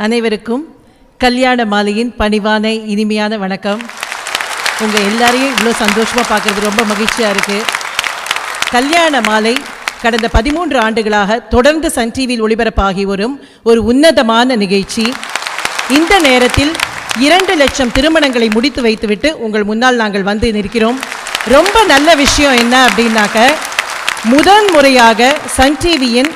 அனைவருக்கும் கல்யாண மாலையின் பணிவான இனிமையான வணக்கம். உங்கள் எல்லாரையும் இவ்வளோ சந்தோஷமாக பார்க்குறது ரொம்ப மகிழ்ச்சியாக இருக்குது. கல்யாண மாலை கடந்த 13 ஆண்டுகளாக தொடர்ந்து சன் டிவியில் ஒளிபரப்பாகி வரும் ஒரு உன்னதமான நிகழ்ச்சி. இந்த நேரத்தில் 2 லட்சம் திருமணங்களை முடித்து வைத்துவிட்டு உங்கள் முன்னால் நாங்கள் வந்து நிற்கிறோம். ரொம்ப நல்ல விஷயம் என்ன அப்படின்னாக்க, முதன் முறையாக சன் டிவியின்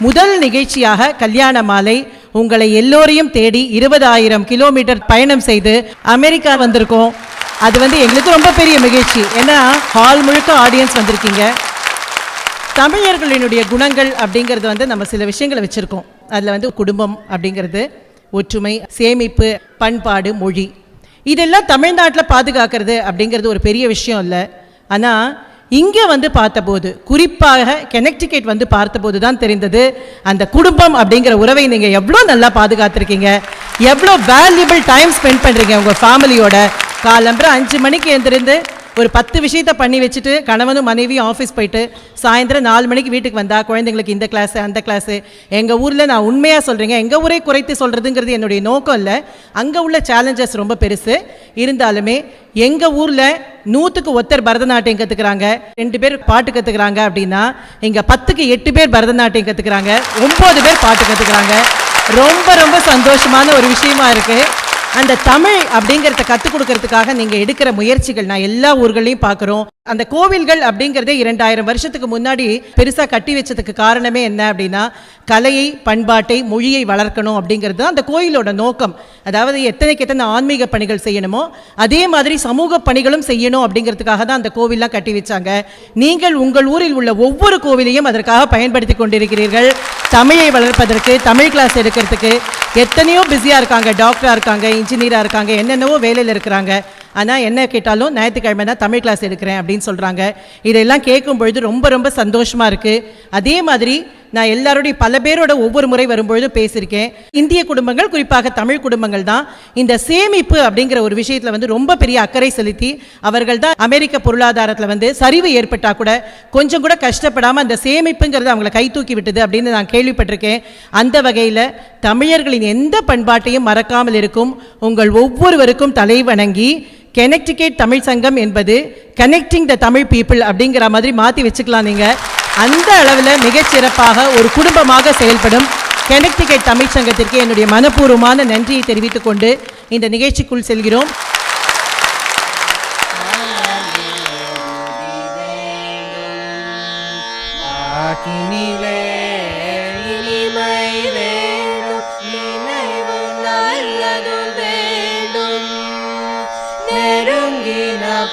முதல் நிகழ்ச்சியாக கல்யாண மாலை உங்களை எல்லோரையும் தேடி 20,000 கிலோமீட்டர் பயணம் செய்து அமெரிக்கா வந்திருக்கோம். அது எங்களுக்கு ரொம்ப பெரிய மகிழ்ச்சி. ஏன்னா ஹால் முழுக்க ஆடியன்ஸ் வந்திருக்கீங்க. தமிழர்களினுடைய குணங்கள் அப்படிங்கிறது நம்ம சில விஷயங்களை வச்சுருக்கோம். அதில் குடும்பம் அப்படிங்கிறது, ஒற்றுமை, சேமிப்பு, பண்பாடு, மொழி, இதெல்லாம் தமிழ்நாட்டில் பாதுகாக்கிறது அப்படிங்கிறது ஒரு பெரிய விஷயம் இல்லை. ஆனால் இங்கே பார்த்தபோது, குறிப்பாக கனெக்டிகட் பார்த்தபோது தான் தெரிந்தது, அந்த குடும்பம் அப்படிங்கிற உறவை நீங்கள் எவ்வளோ நல்லா பாதுகாத்துருக்கீங்க, எவ்வளோ வேல்யூபிள் டைம் ஸ்பெண்ட் பண்ணுறீங்க உங்கள் ஃபேமிலியோட. காலம்பரம் 5 மணிக்கு எழுந்திருந்து ஒரு 10 விஷயத்தை பண்ணி வச்சுட்டு கணவனும் மனைவியும் ஆஃபீஸ் போயிட்டு சாயந்தரம் 4 மணிக்கு வீட்டுக்கு வந்தால் குழந்தைங்களுக்கு இந்த கிளாஸு அந்த கிளாஸு. எங்கள் ஊரில் நான் உண்மையாக சொல்கிறேங்க, எங்கள் ஊரே குறைத்து சொல்கிறதுங்கிறது என்னுடைய நோக்கம் இல்லை. அங்கே உள்ள சேலஞ்சஸ் ரொம்ப பெருசு. இருந்தாலுமே எங்கள் ஊரில் 100க்கு ஒருத்தர் பரதநாட்டியம் கற்றுக்குறாங்க, 2 பேர் பாட்டு கற்றுக்குறாங்க அப்படின்னா, இங்கே 10க்கு 8 பேர் பரதநாட்டியம் கற்றுக்குறாங்க, 9 பேர் பாட்டு கற்றுக்குறாங்க. ரொம்ப ரொம்ப சந்தோஷமான ஒரு விஷயமா இருக்குது. அந்த தமிழ் அப்படிங்கிறத கற்றுக் கொடுக்கறதுக்காக நீங்கள் எடுக்கிற முயற்சிகள் நான் எல்லா ஊர்களையும் பார்க்குறோம். அந்த கோவில்கள் அப்படிங்கிறதே 2000 வருஷத்துக்கு முன்னாடி பெருசாக கட்டி வச்சதுக்கு காரணமே என்ன அப்படின்னா, கலையை, பண்பாட்டை, மொழியை வளர்க்கணும் அப்படிங்கிறது தான் அந்த கோயிலோட நோக்கம். அதாவது எத்தனைக்கு எத்தனை ஆன்மீக பணிகள் செய்யணுமோ அதே மாதிரி சமூக பணிகளும் செய்யணும் அப்படிங்கிறதுக்காக தான் அந்த கோவில்லாம் கட்டி வச்சாங்க. நீங்கள் உங்கள் ஊரில் உள்ள ஒவ்வொரு கோவிலையும் அதற்காக பயன்படுத்தி கொண்டிருக்கிறீர்கள். தமிழை வளர்ப்பதற்கு, தமிழ் கிளாஸ் எடுக்கிறதுக்கு எத்தனையோ பிஸியாக இருக்காங்க. டாக்டராக இருக்காங்க, இன்ஜினியராக இருக்காங்க, என்னென்னவோ வேலையில் இருக்கிறாங்க. ஆனால் என்ன கேட்டாலும் ஞாயிற்றுக்கிழமை தான் தமிழ் கிளாஸ் எடுக்கிறேன் அப்படின்னு சொல்கிறாங்க. இதெல்லாம் கேட்கும் பொழுது ரொம்ப ரொம்ப சந்தோஷமாக இருக்குது. அதே மாதிரி நான் எல்லாருடைய பல பேரோட ஒவ்வொரு முறை வரும்பொழுது பேசியிருக்கேன். இந்திய குடும்பங்கள், குறிப்பாக தமிழ் குடும்பங்கள் தான் இந்த சேமிப்பு அப்படிங்கிற ஒரு விஷயத்தில் ரொம்ப பெரிய அக்கறை செலுத்தி, அவர்கள் தான் அமெரிக்க பொருளாதாரத்தில் சரிவு ஏற்பட்டால் கூட கொஞ்சம் கூட கஷ்டப்படாமல் அந்த சேமிப்புங்கிறது அவங்களை கை தூக்கி விட்டது அப்படின்னு நான் கேள்விப்பட்டிருக்கேன். அந்த வகையில் தமிழர்களின் எந்த பண்பாட்டையும் மறக்காமல் இருக்கும் உங்கள் ஒவ்வொருவருக்கும் தலை வணங்கி, கனெக்டிகேட் தமிழ் சங்கம் என்பது கனெக்டிங் த தமிழ் பீப்புள் அப்படிங்கிற மாதிரி மாற்றி வச்சுக்கலாம். நீங்கள் அந்த அளவில் மிகச்சிறப்பாக ஒரு குடும்பமாக செயல்படும் கனெக்டிகேட் தமிழ் சங்கத்திற்கு என்னுடைய மனப்பூர்வமான நன்றியை தெரிவித்துக் கொண்டு இந்த நிகழ்ச்சிக்குள் செல்கிறோம்.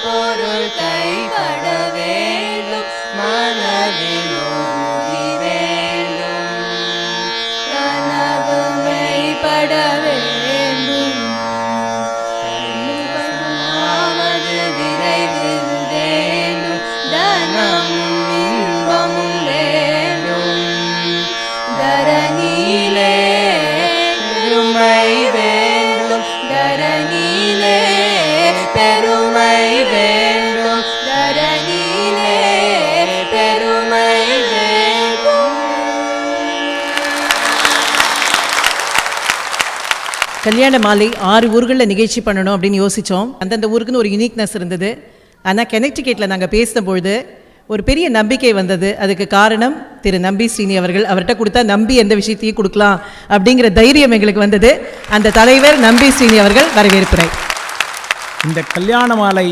பொருள் கைப்பட வேண்டும், மனதில் உறுதி வேண்டும், கனவு மெய்ப்பட வேண்டும், ஆவது விரைவில் வேண்டும், தனமும் இன்பமும் வேண்டும், தரணியிலே பெருமை வேண்டும், தரணியிலே பெருமை வேண்டும், தரணியிலே பெருமை வேண்டும். கல்யாண மாலை 6 ஊர்களில் நிகழ்ச்சி பண்ணணும் அப்படின்னு யோசித்தோம். அந்தந்த ஊருக்குன்னு ஒரு யூனிக்னஸ் இருந்தது. ஆனால் கனெக்டிகேட்டில் நாங்கள் பேசும்பொழுது ஒரு பெரிய நம்பிக்கை வந்தது. அதுக்கு காரணம் திரு நம்பி ஸ்ரீனி அவர்கள். அவர்கிட்ட கொடுத்தா நம்பி எந்த விஷயத்தையும் கொடுக்கலாம் அப்படிங்கிற தைரியம் எங்களுக்கு வந்தது. அந்த தலைவர் நம்பி ஸ்ரீனி அவர்கள் வரவேற்புரை. இந்த கல்யாண மாலை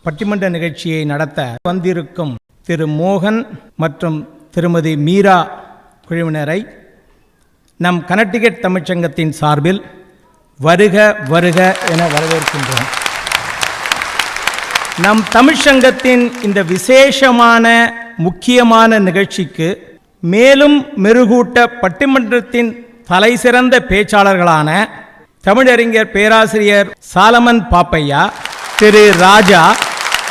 பட்டிமன்ற நிகழ்ச்சியை நடத்த வந்திருக்கும் திரு மோகன் மற்றும் திருமதி மீரா குழுவினரை நம் கனெக்டிகேட் தமிழ்ச்சங்கத்தின் சார்பில் வருக வருக என வரவேற்கின்றோம். நம் தமிழ்ச்சங்கத்தின் இந்த விசேஷமான முக்கியமான நிகழ்ச்சிக்கு மேலும் மெருகூட்ட பட்டிமன்றத்தின் தலை சிறந்த பேச்சாளர்களான தமிழறிஞர் பேராசிரியர் சாலமன் பாப்பையா, திரு ராஜா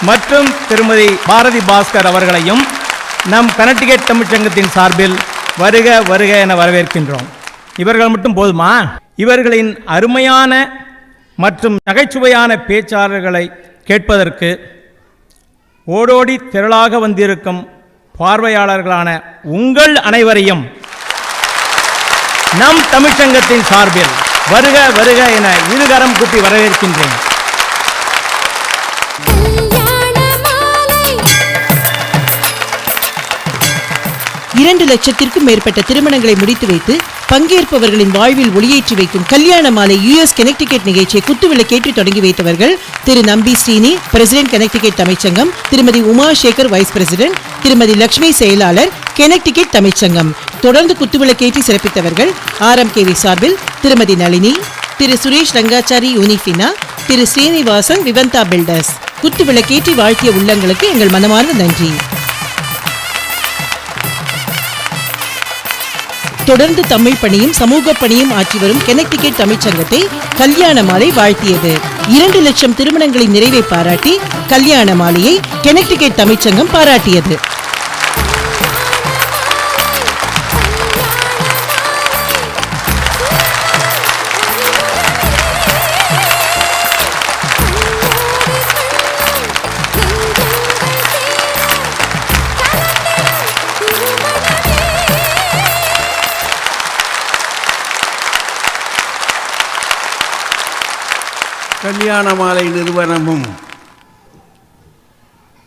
மற்றும் திருமதி பாரதி பாஸ்கர் அவர்களையும் நம் கனெக்டிகேட் தமிழ்ச்சங்கத்தின் சார்பில் வருக வருக என வரவேற்கின்றோம். இவர்கள் மட்டும் போதுமா? இவர்களின் அருமையான மற்றும் நகைச்சுவையான பேச்சாளர்களை கேட்பதற்கு ஓடோடி திரளாக வந்திருக்கும் பார்வையாளர்களான உங்கள் அனைவரையும் நம் தமிழ்ச்சங்கத்தின் சார்பில் வருக வருக என இருகரம் கூப்பி வரவேற்கின்றேன். இரண்டு லட்சத்திற்கும் மேற்பட்ட திருமணங்களை முடித்து வைத்து பங்கேற்பவர்களின் வாழ்வில் ஒளியேற்றி வைக்கும் கல்யாண மாலை யுஎஸ் கனெக்டிகேட் நிகழ்ச்சியை குத்துவிளக்கேற்றி தொடங்கி வைத்தவர்கள் திரு நம்பி ஸ்ரீனி, பிரசிடென்ட் கனெக்டிகேட் தமிழ்ச்சங்கம், திருமதி உமா சேகர், வைஸ் பிரசிடென்ட், திருமதி லட்சுமி, செயலாளர், கனெக்டிகேட் தமிழ்ச்சங்கம். தொடர்ந்து குத்துவிளக்கேற்றி சிறப்பித்தவர்கள் RMKV சார்பில் திருமதி நளினி, திரு சுரேஷ் ரங்காச்சாரி யூனிஃபினா, திரு ஸ்ரீனிவாசன், விவந்தா பில்டர்ஸ். குத்துவிளக்கேற்றி வாழ்த்திய உள்ளங்களுக்கு எங்கள் மனமார்ந்த நன்றி. தொடர்ந்து தமிழ் பணியும் சமூக பணியும் ஆற்றி வரும் கனெக்டிகேட் தமிழ்ச்சங்கத்தை கல்யாண மாலை வாழ்த்தியது. 2 லட்சம் திருமணங்களின் நிறைவை பாராட்டி கல்யாண மாலையை கனெக்டிகேட் தமிழ்ச்சங்கம் பாராட்டியது. கல்யாண மாலை நிறுவனமும்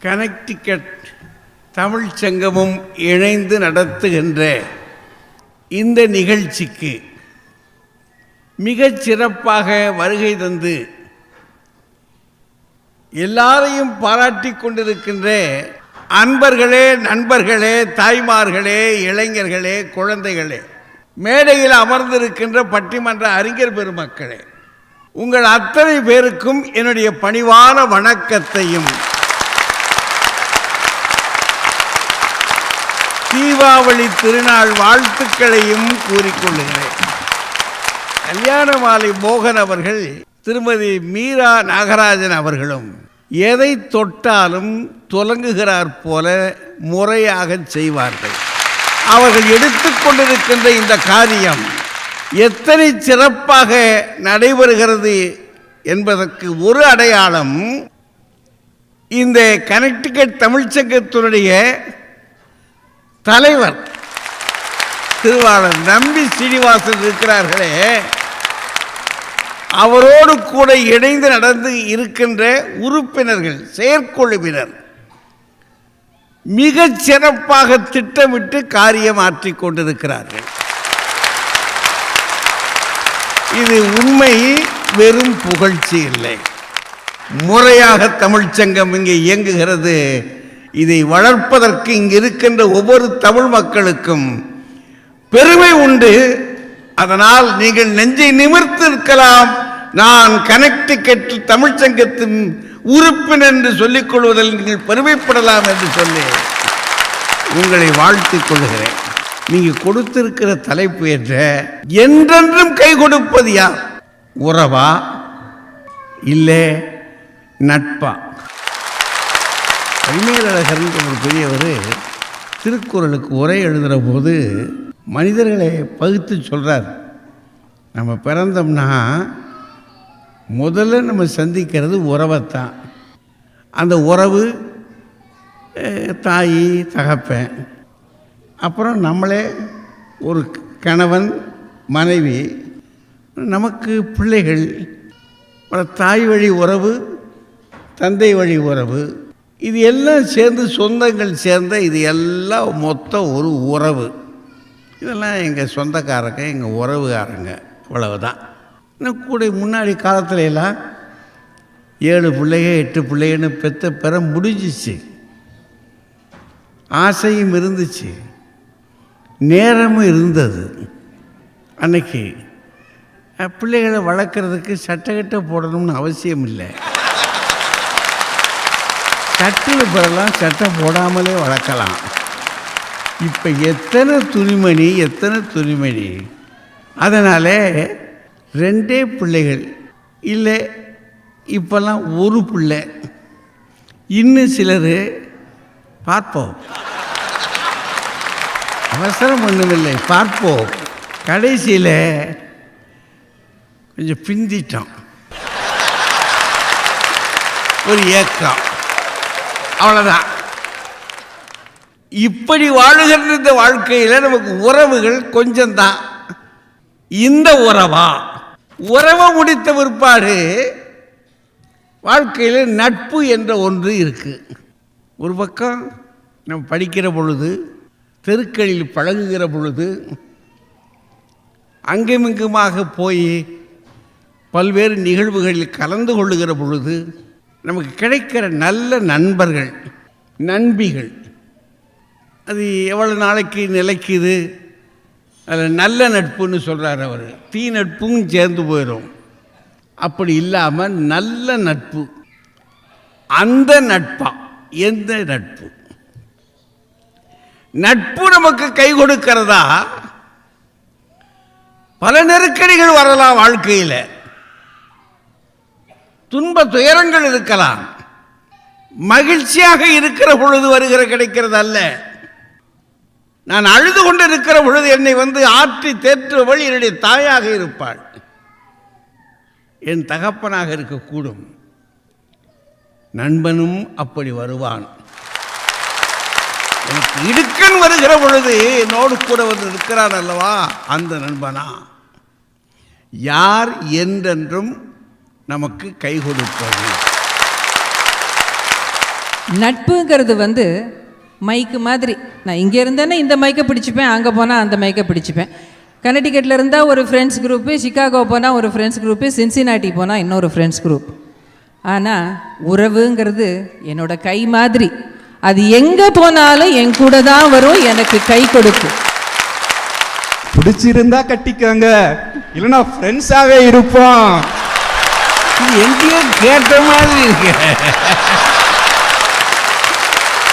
கனெக்டிகேட் தமிழ்ச்சங்கமும் இணைந்து நடத்துகின்ற இந்த நிகழ்ச்சிக்கு மிகச் சிறப்பாக வருகை தந்து எல்லாரையும் பாராட்டி கொண்டிருக்கின்ற அன்பர்களே, நண்பர்களே, தாய்மார்களே, இளைஞர்களே, குழந்தைகளே, மேடையில் அமர்ந்திருக்கின்ற பட்டிமன்ற அறிஞர் பெருமக்களே, உங்கள் அத்தனை பேருக்கும் என்னுடைய பணிவான வணக்கத்தையும் தீபாவளி திருநாள் வாழ்த்துக்களையும் கூறிக்கொள்கிறேன். கல்யாண மாலை மோகன் அவர்கள், திருமதி மீரா நாகராஜன் அவர்களும் எதை தொட்டாலும் துலங்குகிறார் போல முறையாக செய்வார்கள். அவர்கள் எடுத்துக்கொண்டிருக்கின்ற இந்த காரியம் எத்தனை சிறப்பாக நடைபெறுகிறது என்பதற்கு ஒரு அடையாளம் இந்த கனெக்டிகேட் தமிழ்ச்சங்கத்தினுடைய தலைவர் திருவாளர் நம்பி ஸ்ரீனிவாசன் இருக்கிறார்களே, அவரோடு கூட இணைந்து நடந்து இருக்கின்ற உறுப்பினர்கள், செயற்குழுவினர் மிகச் சிறப்பாக திட்டமிட்டு காரியமாற்றிக் கொண்டிருக்கிறார்கள். இது உண்மை, வெறும் புகழ்ச்சி இல்லை. முறையாக தமிழ்ச்சங்கம் இங்கே இயங்குகிறது. இதை வளர்ப்பதற்கு இங்கு இருக்கின்ற ஒவ்வொரு தமிழ் மக்களுக்கும் பெருமை உண்டு. அதனால் நீங்கள் நெஞ்சை நிமிர்த்து இருக்கலாம். நான் கனெக்டிகேட் தமிழ்ச்சங்கத்தின் உறுப்பினர் என்று சொல்லிக் கொள்வதில் நீங்கள் பெருமைப்படலாம் என்று சொல்லி உங்களை வாழ்த்திக் கொள்கிறேன். நீங்க கொடுத்திருக்கிற தலைப்பு என்ற என்றென்றும் கை கொடுப்பது யார்? உறவா இல்லை நட்பா? பரிமேலழகர் ஒரு பெரியவர் திருக்குறளுக்கு உரை எழுதுகிற போது மனிதர்களை பகுத்து சொல்கிறார். நம்ம பிறந்தோம்னா முதல்ல நம்ம சந்திக்கிறது உறவைத்தான். அந்த உறவு தாய், தகப்பன், அப்புறம் நம்மளே ஒரு கணவன், மனைவி, நமக்கு பிள்ளைகள், தாய் வழி உறவு, தந்தை வழி உறவு, இது எல்லாம் சேர்ந்து சொந்தங்கள் சேர்ந்த இது எல்லாம் மொத்தம் ஒரு உறவு. இதெல்லாம் எங்கள் சொந்தக்காரங்க, எங்கள் உறவுகாரங்க, இவ்வளவுதான். இன்னும் கூட முன்னாடி காலத்துல எல்லாம் 7 பிள்ளைங்க 8 பிள்ளைங்கன்னு பெற முடிஞ்சிச்சு. ஆசையும் இருந்துச்சு, நேரமும் இருந்தது. அன்னைக்கு பிள்ளைகளை வளர்க்குறதுக்கு சட்டக்கட்டை போடணும்னு அவசியம் இல்லை. சட்டில் பெறலாம், சட்டம் போடாமலே வளர்க்கலாம். இப்போ எத்தனை துணிமணி. அதனால் 2 பிள்ளைகள் இல்லை, இப்போல்லாம் ஒரு பிள்ளை. இன்னும் சிலர் பார்ப்போம், அவசரம் ஒன்றுமில்லை, பார்ப்போம். கடைசியில் கொஞ்சம் பிந்திட்டோம், ஒரு ஏக்கம், அவ்வளோதான். இப்படி வாழுகின்ற இந்த வாழ்க்கையில் நமக்கு உறவுகள் கொஞ்சம்தான். இந்த உறவா உறவை முடித்த பிற்பாடு வாழ்க்கையில் நட்பு என்ற ஒன்று இருக்குது. ஒரு பக்கம் நம்ம படிக்கிற பொழுது, தெருக்களில் பழகுகிற பொழுது, அங்குமிங்குமாக போய் பல்வேறு நிகழ்வுகளில் கலந்து கொள்ளுகிற பொழுது நமக்கு கிடைக்கிற நல்ல நண்பர்கள், நண்பிகள், அது எவ்வளோ நாளைக்கு நிலைக்குது? அதில் நல்ல நட்புன்னு சொல்கிறார் அவர். தீ நட்பும் சேர்ந்து போயிடும். அப்படி இல்லாமல் நல்ல நட்பு, அந்த நட்பா எந்த நட்பு? நட்பு நமக்கு கை கொடுக்கிறதா? பல நெருக்கடிகள் வரலாம் வாழ்க்கையில், துன்ப துயரங்கள் இருக்கலாம். மகிழ்ச்சியாக இருக்கிற பொழுது வருகிற கிடைக்கிறது அல்ல. நான் அழுது கொண்டு இருக்கிற பொழுது என்னை வந்து ஆற்றி தேற்றுபவள் என்னுடைய தாயாக இருப்பாள், என் தகப்பனாக இருக்கக்கூடும். நண்பனும் அப்படி வருவான். எனக்கு இடுக்கன் வருகிற பொழுது என்னோடு கூட வந்து இருக்கிறான் அல்லவா, அந்த நண்பனா? யார் என்றென்றும் நமக்கு கை கொடுப்பது. நட்புங்கிறது வந்து மைக்கு மாதிரி. நான் இங்கே இருந்தேன்னா இந்த மைக்கை பிடிச்சிப்பேன், அங்கே போனால் அந்த மைக்கை பிடிச்சிப்பேன். கனடிக்கட்டில் இருந்தால் ஒரு ஃப்ரெண்ட்ஸ் குரூப்பு, சிகாகோ போனால் ஒரு ஃப்ரெண்ட்ஸ் குரூப்பு, சின்சினாட்டி போனால் இன்னொரு ஃப்ரெண்ட்ஸ் குரூப். ஆனால் உறவுங்கிறது என்னோட கை மாதிரி. அது எங்கே போனாலும் என் கூட தான் வரும், எனக்கு கை கொடுக்கும். பிடிச்சிருந்தா கட்டிக்கோங்க, இல்லைன்னா ஃப்ரெண்ட்ஸாகவே இருப்போம். எங்கேயோ கேட்ட மாதிரி இருக்கு.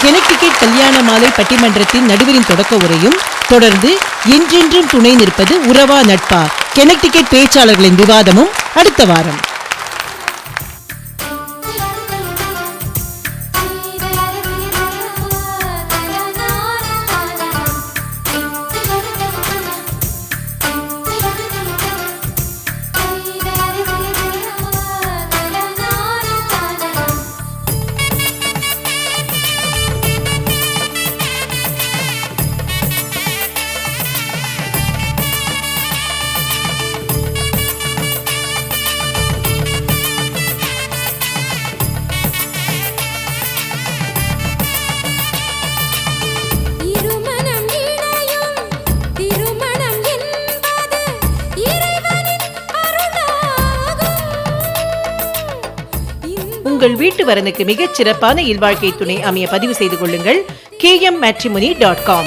கெனக்டிகட் கல்யாண மாலை பட்டிமன்றத்தின் நடுவரின் தொடக்க உரையும் தொடர்ந்து என்றென்றும் துணை நிற்பது உறவா நட்பா கெனக்டிகட் பேச்சாளர்களின் விவாதமும் அடுத்த வாரம். உங்கள் வீட்டு வரனுக்கு மிகச் சிறப்பான இல்வாழ்க்கை துணை அமைய பதிவு செய்து கொள்ளுங்கள் KMmatrimony.com.